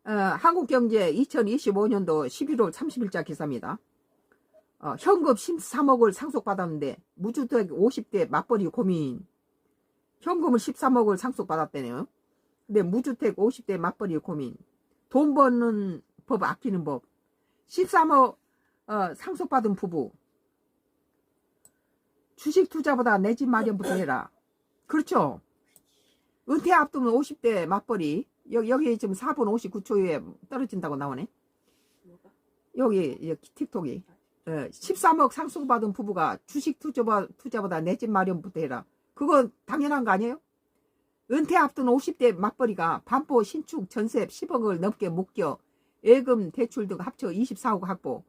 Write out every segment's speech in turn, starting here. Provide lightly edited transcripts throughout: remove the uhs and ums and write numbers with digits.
한국경제 2025년도 11월 30일자 기사입니다. 현금 13억을 상속받았는데 무주택 50대 맞벌이 고민. 현금을 13억을 상속받았대네요. 근데 무주택 50대 맞벌이 고민. 돈 버는 법, 아끼는 법. 13억 상속받은 부부. 주식 투자보다 내 집 마련부터 해라. 그렇죠. 은퇴 앞두면 50대 맞벌이. 여기 지금 4분 59초에 떨어진다고 나오네. 여기 틱톡이. 13억 상속받은 부부가 주식 투자보다 내 집 마련부터 해라. 그건 당연한 거 아니에요? 은퇴 앞둔 50대 맞벌이가 반포 신축 전세 10억을 넘게 묶여 예금 대출 등 합쳐 24억 확보.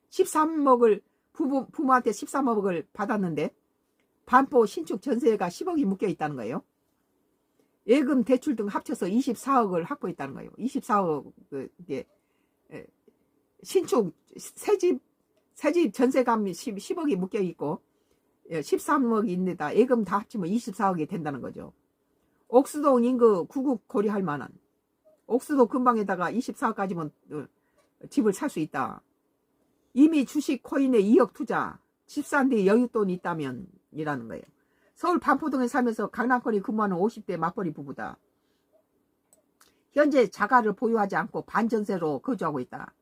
13억을 부모한테 13억을 받았는데 반포 신축 전세가 10억이 묶여 있다는 거예요. 예금 대출 등 합쳐서 24억을 확보했다는 거예요. 24억 신축 새집 전세감이 10억이 묶여 있고 13억이 있는데다 예금 다 합치면 24억이 된다는 거죠. 옥수동 인구 구국 고려할 만한. 옥수동 근방에다가 24억까지면 집을 살 수 있다. 이미 주식 코인에 2억 투자. 집 산 뒤 여윳돈이 있다면 이라는 거예요. 서울 반포동에 살면서 강남권에 근무하는 50대 맞벌이 부부다. 현재 자가를 보유하지 않고 반전세로 거주하고 있다.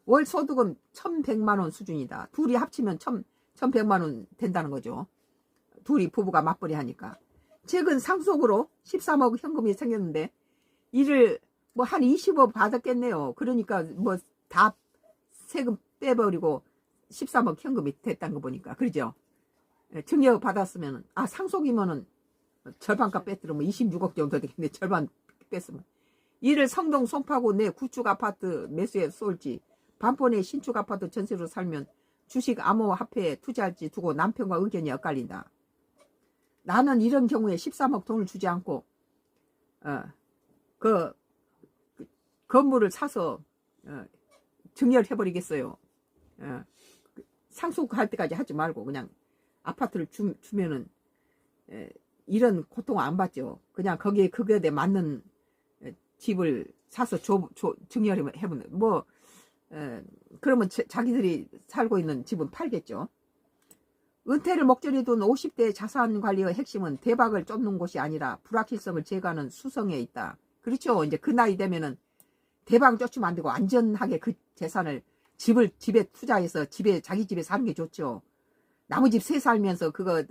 월 소득은 1,100만원 수준이다. 둘이 합치면 1,100만원 된다는 거죠. 둘이 부부가 맞벌이 하니까. 최근 상속으로 13억 현금이 생겼는데 이를 뭐 한 20억 받았겠네요. 그러니까 뭐 다 세금 빼버리고 13억 현금이 됐다는 거 보니까. 그러죠? 증여 받았으면 상속이면은 절반값 뺐더라면 26억 정도 되겠네. 절반 뺐으면. 이를 성동 송파구 내 구축 아파트 매수에 쏠지 반포 내 신축 아파트 전세로 살면 주식 암호화폐에 투자할지 두고 남편과 의견이 엇갈린다. 나는 이런 경우에 13억 돈을 주지 않고 그 건물을 사서 증여를 해버리겠어요. 상속할 때까지 하지 말고 그냥 아파트를 주면은 이런 고통 안 받죠. 그냥 거기에 그거에 맞는 집을 사서 증여를 해보는 뭐 그러면 자기들이 살고 있는 집은 팔겠죠. 은퇴를 목전에 둔 50대 자산관리의 핵심은 대박을 쫓는 곳이 아니라 불확실성을 제거하는 수성에 있다. 그렇죠. 이제 그 나이 되면은 대박 쫓으면 안 되고 안전하게 그 재산을 집에 투자해서 자기 집에 사는 게 좋죠. 나무 집 새 살면서 그거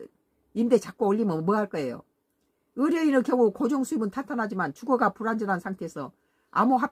임대 자꾸 올리면 뭐 할 거예요. 의뢰인의 경우 고정 수입은 탄탄하지만 주거가 불안전한 상태에서 암호화폐